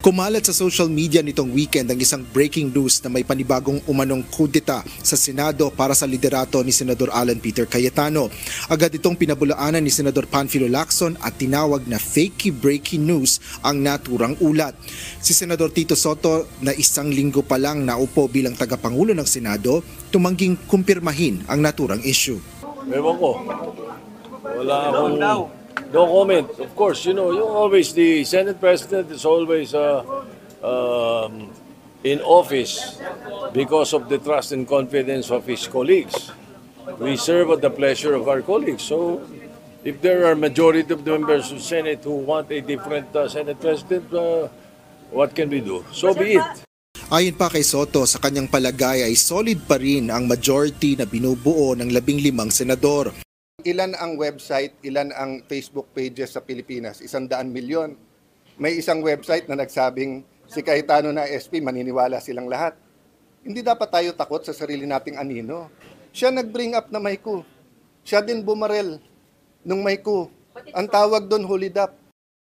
Kumalat sa social media nitong weekend ang isang breaking news na may panibagong umanong kudeta sa Senado para sa liderato ni Senador Alan Peter Cayetano. Agad itong pinabulaanan ni Senador Panfilo Lacson at tinawag na fakey breaking news ang naturang ulat. Si Senador Tito Soto na isang linggo pa lang naupo bilang tagapangulo ng Senado, tumangging kumpirmahin ang naturang issue. Ewan ko. Wala akong... No comment. Of course, you always, the Senate President is always in office because of the trust and confidence of his colleagues. We serve at the pleasure of our colleagues. So, if there are majority of the members of the Senate who want a different Senate President, what can we do? So be it. Ayon pa kay Soto, sa kanyang palagay ay solid pa rin ang majority na binubuo ng 15 senador. Ilan ang website, ilan ang Facebook pages sa Pilipinas? 100 milyon. May isang website na nagsabing si Cayetano na SP, maniniwala silang lahat. Hindi dapat tayo takot sa sarili nating anino. Siya nag-bring up na Mayku. Siya din bumarel nung Mayku. Ang tawag doon, hulid up.